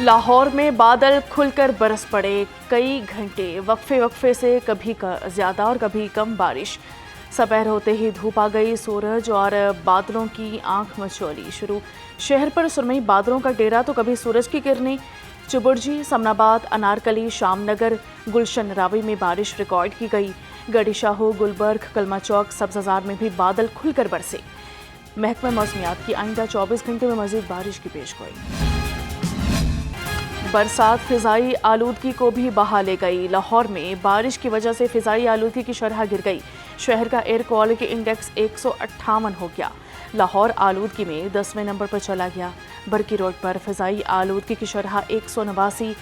लाहौर में बादल खुलकर बरस पड़े। कई घंटे वक्फे से कभी ज़्यादा और कभी कम बारिश। सपहर होते ही धूप आ गई, सूरज और बादलों की आंख मचौली शुरू। शहर पर सुरमई बादलों का डेरा तो कभी सूरज की किरणें। चुबुर्जी, समनाबाद, अनारकली, शामनगर, गुलशन रावी में बारिश रिकॉर्ड की गई। गढ़ी शाहू, गुलबर्ग, कलमा चौक, सब्ज़ाजार में भी बादल खुलकर बरसे। महकमा मौसमियात की आइंदा 24 घंटे में मज़ीद बारिश की पेशगोई। बरसात फिजाई आलूदगी को भी बहा ले गई। लाहौर में बारिश की वजह से फिजाई आलूदगी की शरह गिर गई। शहर का एयर क्वालिटी इंडेक्स 158 हो गया। लाहौर आलूदगी में 10वें नंबर पर चला गया। बरकी रोड पर फिजाई आलूदगी की शरह 189,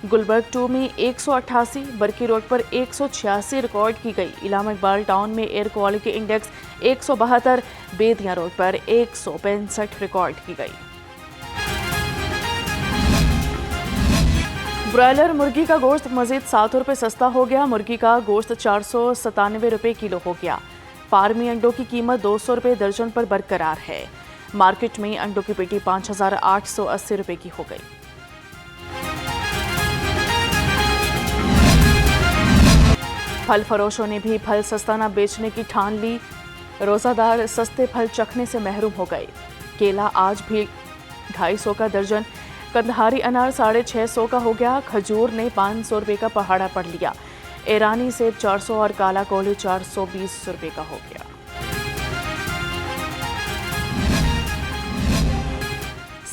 गुलबर्ग 2 में 188, बरकी रोड पर 186 रिकॉर्ड की गई। इलामा इकबाल टाउन में एयर क्वालिटी इंडेक्स 172, बेदिया रोड पर 165 रिकॉर्ड की गई। ब्रॉयलर मुर्गी का गोश्त मजीद 7 रुपये सस्ता हो गया। मुर्गी का गोश्त 497 रुपये किलो हो गया। फार्मी अंडों की कीमत 200 रुपये दर्जन पर बरकरार है। मार्केट में अंडों की पेटी 5,880 रुपये की हो गई। फल फरोशों ने भी फल सस्ता न बेचने की ठान ली। रोज़ादार सस्ते फल चखने से महरूम हो गए। केला आज भी 250 का दर्जन, कंदहारी अनार 650 का हो गया। खजूर ने 500 रुपये का पहाड़ा पड़ लिया। ईरानी सेब 400 और काला कोहली 420 रुपये का हो गया।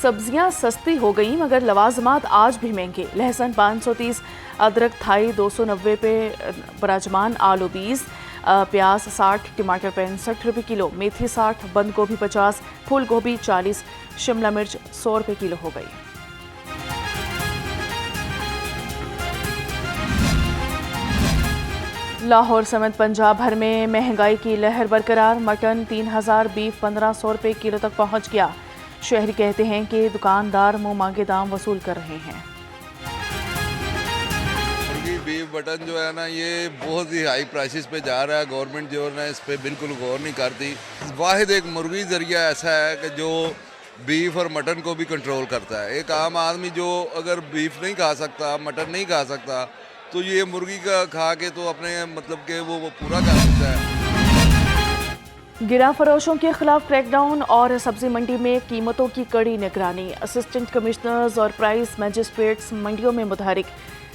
सब्जियां सस्ती हो गई मगर लवाजमात आज भी महंगे। लहसुन 530, अदरक थाई 290 पे बराजमान, आलू 20, प्याज 60, टमाटर 65 रुपये किलो, मेथी 60, बंद गोभी 50, फूल गोभी 40, शिमला मिर्च 100 रुपये किलो हो गई। लाहौर समेत पंजाब भर में महंगाई की लहर बरकरार। मटन 3000, बीफ 1500 रुपये किलो तक पहुंच गया। शहरी कहते हैं कि दुकानदार मुंह मांगे दाम वसूल कर रहे हैं। मुर्गी, बीफ, मटन जो है ना, ये बहुत ही हाई प्राइसेस पे जा रहा है। गवर्नमेंट जो है ना इस पे बिल्कुल गौर नहीं करती। वाहिद एक मुर्गी जरिया ऐसा है कि जो बीफ और मटन को भी कंट्रोल करता है। एक आम आदमी जो अगर बीफ नहीं खा सकता, मटन नहीं खा सकता, तो ये मुर्गी का खा के तो अपने मतलब के वो पूरा कर सकता है। गिरा फरोशों के खिलाफ क्रैकडाउन और सब्जी मंडी में कीमतों की कड़ी निगरानी। असिस्टेंट कमिश्नर्स और प्राइस मैजिस्ट्रेट्स मंडियों में मुतहरिक।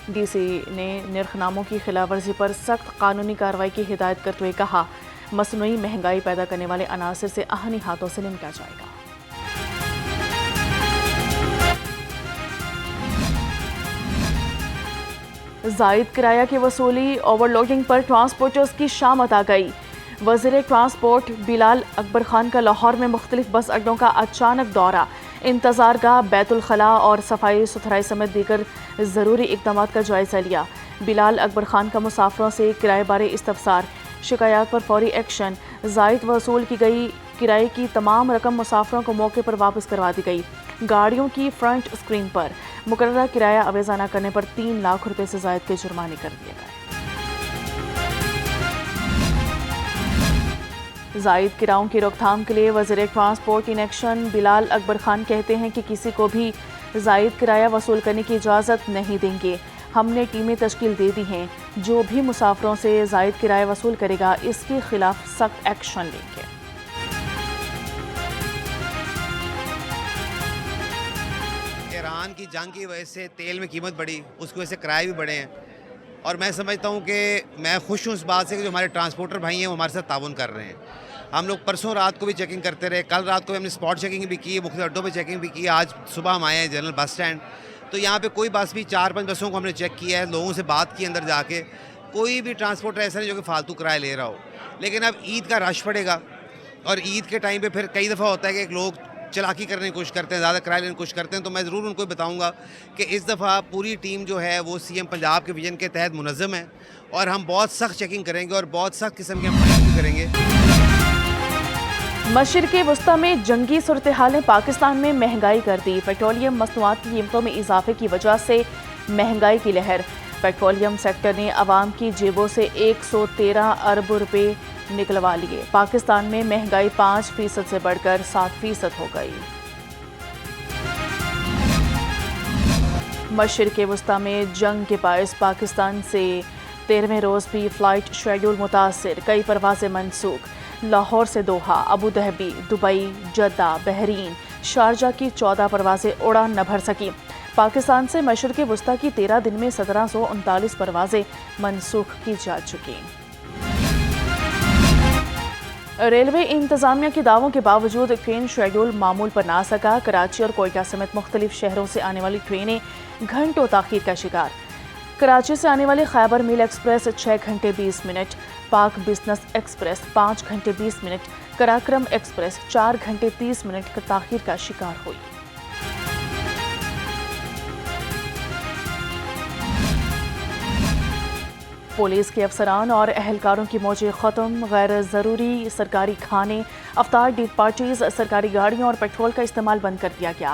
डीसी ने निर्खनामों की खिलाफवर्जी पर सख्त कानूनी कार्रवाई की हिदायत करते हुए कहा, मसनूई महंगाई पैदा करने वाले अनासर से आहनी हाथों से निपटा जाएगा। जायद किराया की वसूली, ओवरलोडिंग पर ट्रांसपोर्टर्स की शामत आ गई। वज़ीर ट्रांसपोर्ट बिलाल अकबर खान का लाहौर में मुख्तलिफ बस अड्डों का अचानक दौरा। इंतज़ारगाह, बैतुल खला और सफाई सुथराई समेत दीगर ज़रूरी इक़दाम का जायज़ा लिया। बिलाल अकबर खान का मुसाफिरों से किराए बारे इस्तफसार, शिकायत पर फौरी एक्शन। जायद वसूल की गई किराए की तमाम रकम मुसाफिरों को मौके पर वापस करवा दी गई। गाड़ियों की फ्रंट स्क्रीन पर मुकर्ररा किराया अवेज़ा न करने पर 3 लाख रुपए से ज़ायद के जुर्माने कर दिए गए। जायद किरायों की रोकथाम के लिए वज़ीर transport in action. Bilal Akbar Khan कहते हैं कि किसी को भी जायद किराया वसूल करने की इजाज़त नहीं देंगे। हमने टीमें तश्कील दे दी हैं। जो भी मुसाफिरों से जायद किराया वसूल करेगा इसके खिलाफ सख्त एक्शन लेंगे। ईरान की जंग की वजह से तेल में कीमत बढ़ी, उसकी वजह से किराए भी बढ़े हैं। और मैं समझता हूँ कि मैं खुश हूँ इस बात से कि जो हमारे ट्रांसपोर्टर भाई हैं वो हमारे साथ ताउन कर रहे हैं। हम लोग परसों रात को भी चेकिंग करते रहे, कल रात को भी हमने स्पॉट चेकिंग भी की, मुख्तलिफ अड्डों पे चेकिंग भी की। आज सुबह हम आए हैं जनरल बस स्टैंड, तो यहाँ पे कोई बस भी 4-5 बसों को हमने चेक किया है, लोगों से बात की अंदर जाके। कोई भी ट्रांसपोर्टर ऐसा नहीं जो कि फालतू किराया ले रहा हो। लेकिन अब ईद का रश पड़ेगा और ईद के टाइम पर फिर कई दफ़ा होता है कि लोग चलाकी करने की कोशिश करते हैं, ज़्यादा किराया लेने की कोशिश करते हैं। तो मैं ज़रूर उनको बताऊंगा कि इस दफ़ा पूरी टीम जो है वो सीएम पंजाब के विजन के तहत मुनज़्ज़म है और हम बहुत सख्त चेकिंग करेंगे और बहुत सख्त किस्म के हम फाइन भी करेंगे। मशरिक़ वस्ता में जंगी सूरत हाल ने पाकिस्तान में महंगाई कर दी। पेट्रोलियम मसनूआत की कीमतों में इजाफे की वजह से महंगाई की लहर। पेट्रोलियम सेक्टर ने आवाम की जेबों से 113 अरब रुपए निकलवा लिए। पाकिस्तान में महंगाई 5% से बढ़कर 7% हो गई। مشرق وسطی میں جنگ کے باعث پاکستان سے 13ویں روز بھی فلائٹ شیڈول متاثر، کئی پروازیں منسوخ۔ لاہور سے Doha, Abu Dhabi, Dubai, Jeddah, Bahrain, Sharjah کی 14 پروازیں اڑان نہ بھر سکیں۔ پاکستان سے مشرق وسطی کی 13 دن میں 1739 پروازیں منسوخ کی جا چکی۔ ریلوے انتظامیہ کے دعووں کے باوجود ٹرین شیڈول معمول پر نہ آ سکا۔ کراچی اور کوئٹہ سمیت مختلف شہروں سے آنے والی ٹرینیں گھنٹوں تاخیر کا شکار۔ کراچی سے آنے والی خیبر میل ایکسپریس 6 گھنٹے 20 منٹ، پاک بزنس ایکسپریس 5 گھنٹے 20 منٹ، کراکرم ایکسپریس 4 گھنٹے 30 منٹ کا تاخیر کا شکار ہوئی۔ پولیس کے افسران اور اہلکاروں کی موجیں ختم، غیر ضروری سرکاری کھانے، افطار ڈیٹ پارٹیز، سرکاری گاڑیوں اور پیٹرول کا استعمال بند کر دیا گیا۔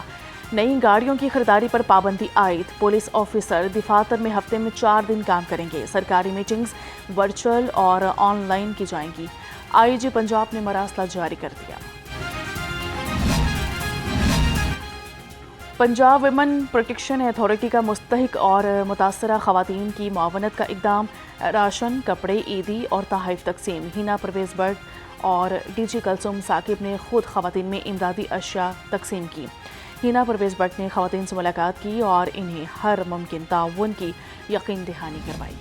نئی گاڑیوں کی خریداری پر پابندی عائد، پولیس آفیسر دفاتر میں ہفتے میں 4 دن کام کریں گے۔ سرکاری میٹنگز ورچوئل اور آن لائن کی جائیں گی۔ آئی جی پنجاب نے مراسلہ جاری کر دیا۔ پنجاب ویمن پروٹیکشن اتھارٹی کا مستحق اور متاثرہ خواتین کی معاونت کا اقدام، راشن، کپڑے، عیدی اور تحائف تقسیم۔ ہینا پرویز بٹ اور ڈی جی کلثوم ثاقب نے خود خواتین میں امدادی اشیاء تقسیم کی۔ ہینا پرویز بٹ نے خواتین سے ملاقات کی اور انہیں ہر ممکن تعاون کی یقین دہانی کروائی۔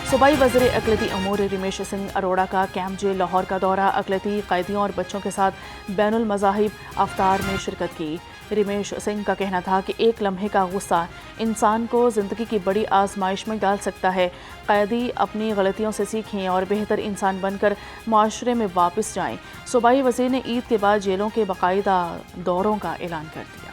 صوبائی وزیر اقلیتی امور رمیش سنگھ اروڑہ کا کیمپ جیل لاہور کا دورہ، اقلیتی قیدیوں اور بچوں کے ساتھ بین المذاہب افطار میں شرکت کی۔ رمیش سنگھ کا کہنا تھا کہ ایک لمحے کا غصہ انسان کو زندگی کی بڑی آزمائش میں ڈال سکتا ہے۔ قیدی اپنی غلطیوں سے سیکھیں اور بہتر انسان بن کر معاشرے میں واپس جائیں۔ صوبائی وزیر نے عید کے بعد جیلوں کے باقاعدہ دوروں کا اعلان کر دیا۔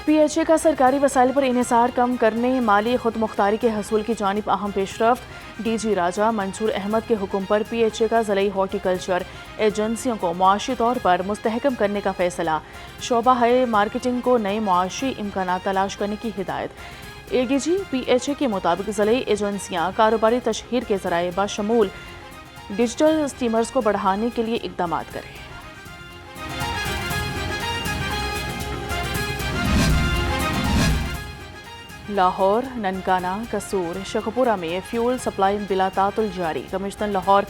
پی ایچ اے کا سرکاری وسائل پر انحصار کم کرنے، مالی خود مختاری کے حصول کی جانب اہم پیش رفت۔ ڈی جی راجہ منصور احمد کے حکم پر پی ایچ اے کا ضلعی ہارٹی کلچر ایجنسیوں کو معاشی طور پر مستحکم کرنے کا فیصلہ، شعبہ مارکیٹنگ کو نئے معاشی امکانات تلاش کرنے کی ہدایت۔ اے D G P H A کے مطابق ضلعی ایجنسیاں کاروباری تشہیر کے ذرائع بشمول ڈیجیٹل اسٹیمرز کو بڑھانے کے لیے اقدامات کریں۔ لاہور، ننکانہ، قصور، شیخوپورہ میں فیول سپلائی بلا تعطل جاری۔ کمشنر لاہور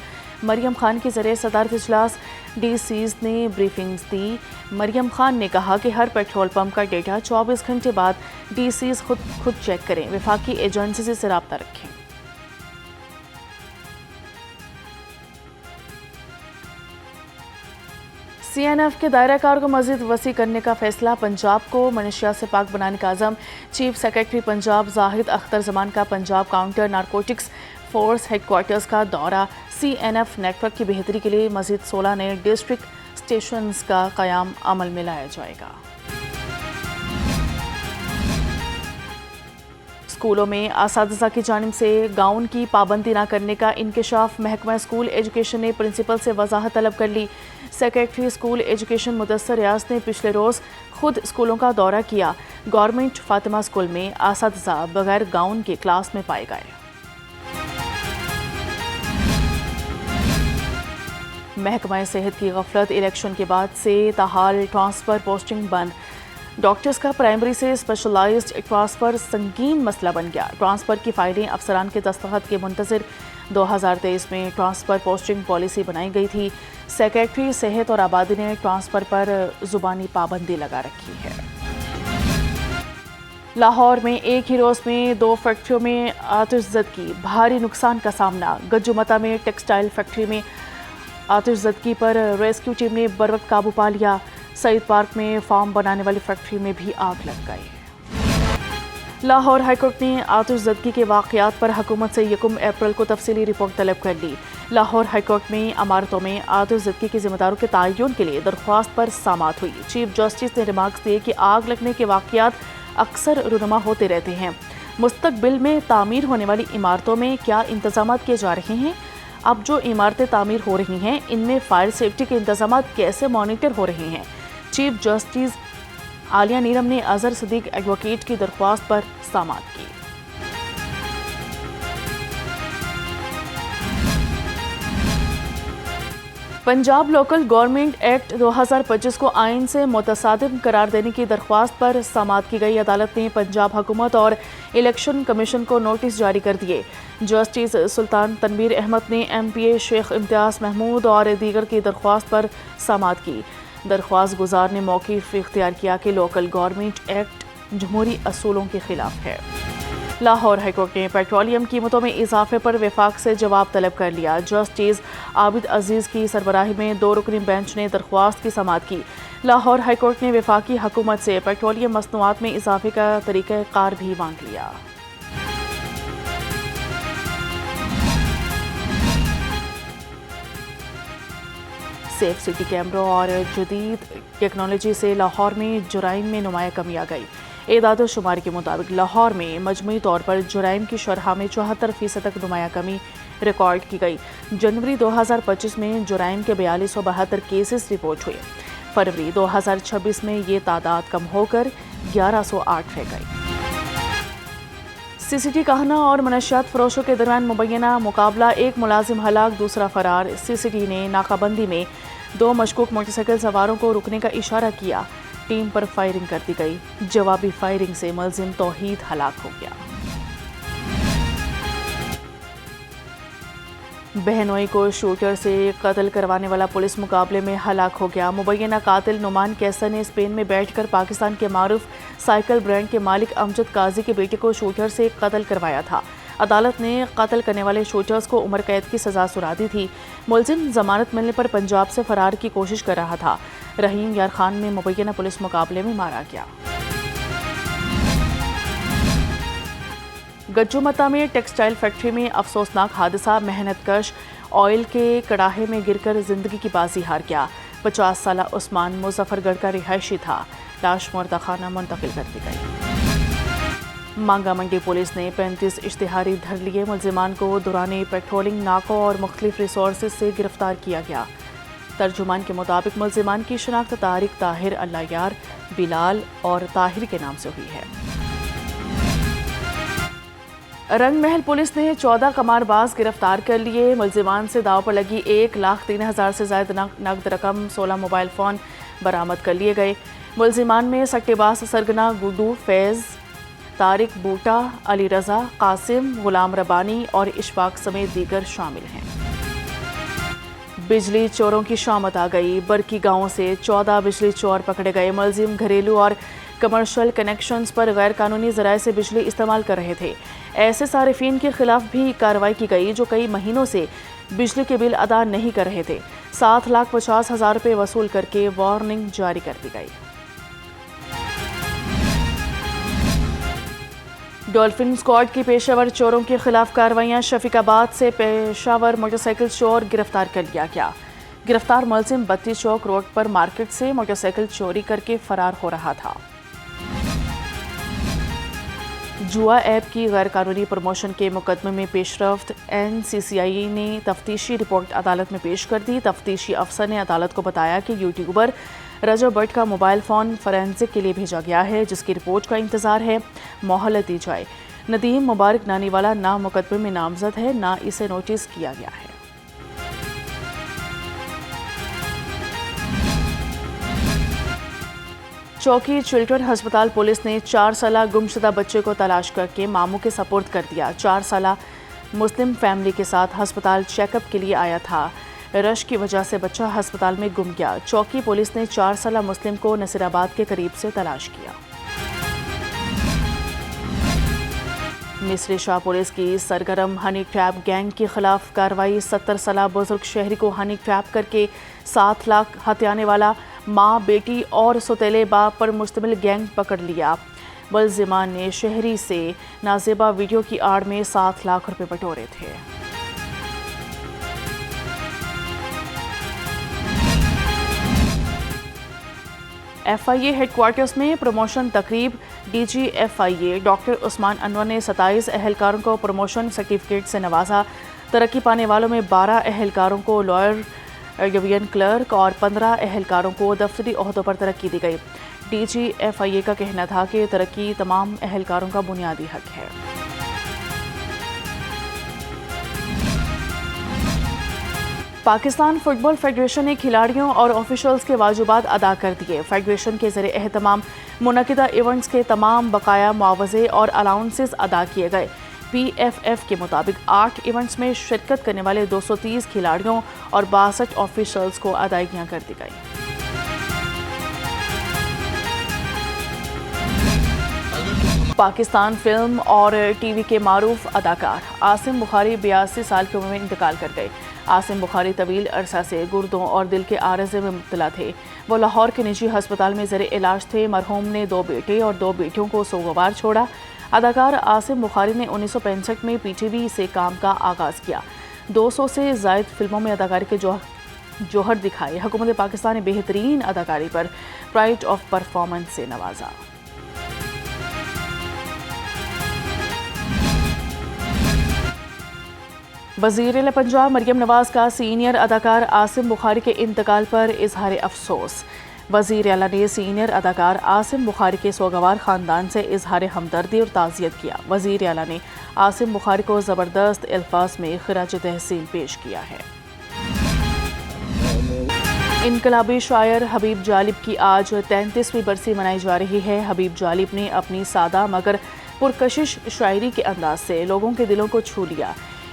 مریم خان کے ذریعے صدارت اجلاس، ڈی سیز نے بریفنگز دی۔ مریم خان نے کہا کہ ہر پیٹرول پمپ کا ڈیٹا 24 گھنٹے بعد ڈی سیز خود چیک کریں، وفاقی ایجنسی سے رابطہ رکھیں۔ سی این ایف کے دائرہ کار کو مزید وسیع کرنے کا فیصلہ، پنجاب کو منشیات سے پاک بنانے کا عزم۔ چیف سیکرٹری پنجاب زاہد اختر زمان کا Punjab counter narcotics force headquarters کا دورہ۔ C N F network کی بہتری کے لیے مزید 16 نئے ڈسٹرکٹ اسٹیشنز کا قیام عمل میں لایا جائے گا۔ اسکولوں میں اساتذہ کی جانب سے گاؤن کی پابندی نہ کرنے کا انکشاف، محکمہ اسکول ایجوکیشن نے پرنسپل سے وضاحت طلب کر لی۔ سیکرٹری اسکول ایجوکیشن مدثر ریاض نے پچھلے روز خود اسکولوں کا دورہ کیا۔ گورنمنٹ فاطمہ اسکول میں اساتذہ بغیر گاؤن کے کلاس میں پائے گئے۔ محکمہ صحت کی غفلت، الیکشن کے بعد سے تاحال ٹرانسفر پوسٹنگ بند۔ ڈاکٹرز کا پرائمری سے اسپیشلائزڈ ٹرانسفر سنگین مسئلہ بن گیا۔ ٹرانسفر کی فائلیں افسران کے دستخط کے منتظر 2023 میں ٹرانسفر پوسٹنگ پالیسی بنائی گئی تھی۔ سیکرٹری صحت اور آبادی نے ٹرانسفر پر زبانی پابندی لگا رکھی ہے۔ لاہور میں ایک ہی روز میں 2 فیکٹریوں میں آتش زدگی، بھاری نقصان کا سامنا۔ گجومتا میں ٹیکسٹائل فیکٹری میں آتش زدگی پر ریسکیو ٹیم نے بروقت قابو پا لیا۔ سعید پارک میں فارم بنانے والی فیکٹری میں بھی آگ لگ گئی۔ لاہور ہائی کورٹ نے آتش زدگی کے واقعات پر حکومت سے 1 اپریل کو تفصیلی رپورٹ طلب کر لی۔ لاہور ہائی کورٹ میں عمارتوں میں آتش زدگی کے ذمہ داروں کے تعین کے لیے درخواست پر سماعت ہوئی۔ چیف جسٹس نے ریمارکس دیے کہ آگ لگنے کے واقعات اکثر رونما ہوتے رہتے ہیں۔ مستقبل میں تعمیر ہونے والی عمارتوں میں کیا انتظامات کیے جا رہے ہیں؟ اب جو عمارتیں تعمیر ہو رہی ہیں ان میں فائر سیفٹی کے انتظامات کیسے مانیٹر ہو رہے ہیں؟ چیف جسٹس عالیہ نیرم نے اظہر صدیق ایڈوکیٹ کی درخواست پر سماعت کی۔ पंजाब लोकल गवर्नमेंट एक्ट 2025 को आइन से मुतसादिम करार देने की दरख्वास्त पर समाअत की गई अदालत ने पंजाब हुकूमत और इलेक्शन कमीशन को नोटिस जारी कर दिए। जस्टिस सुल्तान तनवीर अहमद ने MPA शेख इम्तियाज़ महमूद और दीगर की दरख्वास्त पर समाअत की। दरख्वास्त गुजार ने मौक़िफ़ इख्तियार किया कि लोकल गवर्नमेंट एक्ट जमहूरी असूलों के खिलाफ है। लाहौर हाईकोर्ट ने पेट्रोलियम कीमतों में इजाफे पर वफाक से जवाब तलब कर लिया। जस्टिस आबिद अजीज़ की सरबराही में 2 रुकनी बेंच ने दरख्वास्त की समाअत की। लाहौर हाईकोर्ट ने वफाकी हुकूमत से पेट्रोलियम मसनूआत में इजाफे का तरीक़ाकार भी मांग लिया। सेफ सिटी कैमरों और जदीद टेक्नोलॉजी से लाहौर में जुराइम में नुमाया कमी आ गई। एदाद शुमार के मुताबिक लाहौर में मजमूई तौर पर जुराइम की शरह में 74% तक नुमाया कमी रिकॉर्ड की गई। जनवरी 2025 में जुराइम के 4272 केसेस रिपोर्ट हुए। फरवरी 2026 में ये तादाद कम होकर 1108 रह गई। CCT कहना और मनशियात फरोशों के दरमियान मुबैना मुकाबला, एक मुलाजिम हलाक दूसरा फरार। CCT ने नाकाबंदी में 2 मशकूक मोटरसाइकिल सवारों को रुकने का इशारा किया। टीम पर फायरिंग कर दी गई। जवाबी फायरिंग से मुलजिम तौहीद हलाक हो गया। बहनोई को शूटर से कत्ल करवाने वाला पुलिस मुकाबले में हलाक हो गया। मुबैना कातिल नुमान कैसर ने स्पेन में बैठकर पाकिस्तान के मारूफ साइकिल ब्रांड के मालिक अमजद काजी के बेटे को शूटर से कत्ल करवाया था। अदालत ने कत्ल करने वाले शूटर्स को उम्र कैद की सजा सुना दी थी। मुलजिम जमानत मिलने पर पंजाब से फरार की कोशिश कर रहा था। रहीम यार खान में मुबैना पुलिस मुकाबले में मारा गया। गज्जूमता में टेक्सटाइल फैक्ट्री में अफसोसनाक हादसा, मेहनत कश ऑयल के कड़ाहे में गिरकर जिंदगी की बाजी हार गया। 50 साला उस्मान मुजफ्फरगढ़ का रिहायशी था। लाश मुर्दा खाना मुंतकिल कर दी गई। मांगा मंडी पुलिस ने 35 इश्तिहारी धर लिए। मुलजिमान को दौरान पेट्रोलिंग नाकों और मुख्तलिफ रिसोर्सेज से गिरफ्तार किया गया। तर्जुमान के मुताबिक मुलजिमान की शनाख्त तारिक, ताहिर, अल्लाह यार, बिलाल और ताहिर के नाम से हुई है। रंग महल पुलिस ने 14 कमारबाज गिरफ्तार कर लिए। मुलजिमान से दाव पर लगी 1,03,000 से ज्यादा नकद रकम, 16 मोबाइल फ़ोन बरामद कर लिए गए। मुलजिमान में सट्टेबाज सरगना, गुड्डू, फैज़, तारिक, बूटा, अली रज़ा, कासिम, गुलाम रबानी और इशफाक समेत दीगर शामिल हैं। बिजली चोरों की शामत आ गई। बरकी गांव से 14 बिजली चोर पकड़े गए। मुलजिम घरेलू और कमर्शियल कनेक्शंस पर गैर कानूनी ज़राए से बिजली इस्तेमाल कर रहे थे। ऐसे सारिफीन के खिलाफ भी कार्रवाई की गई जो कई महीनों से बिजली के बिल अदा नहीं कर रहे थे। 7,50,000 रुपये वसूल करके वार्निंग जारी कर दी गई। डॉल्फिन स्क्वाड की पेशावर चोरों के खिलाफ कार्रवाइयां। शफीकाबाद से पेशावर मोटरसाइकिल चोर गिरफ्तार कर लिया गया। गिरफ्तार मुलजिम 32 चौक रोड पर मार्केट से मोटरसाइकिल चोरी करके फरार हो रहा था। जुआ ऐप की गैर कानूनी प्रमोशन के मुकदमे में पेशरफ्त, NCCI ने तफ्तीशी रिपोर्ट अदालत में पेश कर दी। तफ्तीशी अफसर ने अदालत को बताया कि यूट्यूबर रजब भट्ट का मोबाइल फ़ोन फॉरेंसिक के लिए भेजा गया है, जिसकी रिपोर्ट का इंतज़ार है। मोहलत दी जाए। नदीम मुबारक नानीवाला ना मुकदमे में नामजद है, ना इसे नोटिस किया गया है। चौकी चिल्ड्रन अस्पताल पुलिस ने 4 साला गुमशुदा बच्चे को तलाश करके मामू के सपुर्द कर दिया। 4 साला मुस्लिम फैमिली के साथ अस्पताल चेकअप के लिए आया था। रश की वजह से बच्चा अस्पताल में गुम गया। चौकी पुलिस ने 4 साला मुस्लिम को नसीराबाद के करीब से तलाश किया। मिस्री शाह पुलिस की सरगर्म हनी ट्रैप गैंग के खिलाफ कार्रवाई। 70 साला बुजुर्ग शहरी को हनी ट्रैप करके 7 लाख हथियाने वाला माँ, बेटी और सौतेले बाप पर मुश्तमिल गैंग पकड़ लिया। मुलजिमान ने शहरी से नाजेबा वीडियो की आड़ में 7 लाख रुपए बटोरे थे। FIA हेडक्वार्टर्स में प्रमोशन तकरीब। DG FIA doctor Usman Anwar ने 27 अहलकारों को प्रमोशन सर्टिफिकेट से नवाजा। तरक्की पाने वालों में 12 अहलकारों को लॉयर, डिवीजन क्लर्क और 15 अहलकारों को दफ्तरी ओहदों पर तरक्की दी गई। DG FIA का कहना था कि तरक्की तमाम अहलकारों का बुनियादी हक है। پاکستان فٹ بال فیڈریشن نے کھلاڑیوں اور آفیشلز کے واجبات ادا کر دیے. فیڈریشن کے زیر اہتمام منعقدہ ایونٹس کے تمام بقایا معاوضے اور الاؤنسز ادا کیے گئے. PFF کے مطابق 8 ایونٹس میں شرکت کرنے والے 230 کھلاڑیوں اور 62 آفیشلز کو ادائیگیاں کر دی گئیں. پاکستان فلم اور ٹی وی کے معروف اداکار عاصم بخاری 82 سال کی عمر میں انتقال کر گئے. عاصم بخاری طویل عرصہ سے گردوں اور دل کے عارضے میں مبتلا تھے. وہ لاہور کے نجی ہسپتال میں زیر علاج تھے. مرحوم نے 2 بیٹے اور 2 بیٹیوں کو سوگوار چھوڑا. اداکار عاصم بخاری نے 1965 میں PTV سے کام کا آغاز کیا. 200 سے زائد فلموں میں اداکاری کے جوہر دکھائے. حکومت پاکستان نے بہترین اداکاری پر پرائڈ آف پرفارمنس سے نوازا. وزیر اعلیٰ پنجاب مریم نواز کا سینئر اداکار عاصم بخاری کے انتقال پر اظہار افسوس. وزیر اعلیٰ نے سینئر اداکار عاصم بخاری کے سوگوار خاندان سے اظہار ہمدردی اور تعزیت کیا. وزیر اعلیٰ نے عاصم بخاری کو زبردست الفاظ میں خراج تحسین پیش کیا ہے. انقلابی شاعر حبیب جالب کی آج 33ویں برسی منائی جا رہی ہے. حبیب جالب نے اپنی سادہ مگر پرکشش شاعری کے انداز سے لوگوں کے دلوں کو چھو لیا.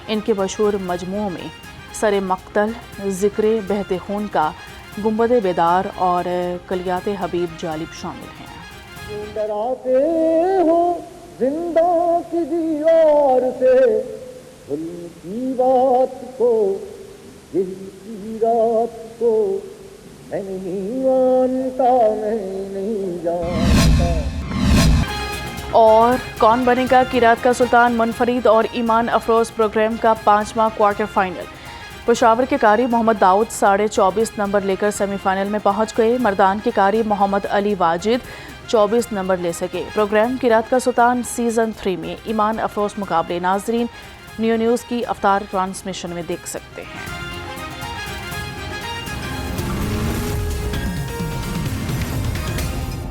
ان کے مشہور مجموعوں میں سر مقتل، ذکر بہتے خون کا، گنبد بیدار اور کلیات حبیب جالب شامل ہیں. ڈراتے ہو زندہ کی دیوار سے، دل کی بات کو، دل کی رات کو، میں نہیں مانتا، میں نہیں جانتا. اور کون بنے گا قرات کا سلطان منفرد اور ایمان افروز پروگرام کا 5واں کوارٹر فائنل. پشاور کے قاری محمد داؤد 24.5 نمبر لے کر سیمی فائنل میں پہنچ گئے. مردان کے قاری محمد علی واجد 24 نمبر لے سکے. پروگرام قرات کا سلطان سیزن 3 میں ایمان افروز مقابلے ناظرین نیو نیوز کی افطار ٹرانسمیشن میں دیکھ سکتے ہیں.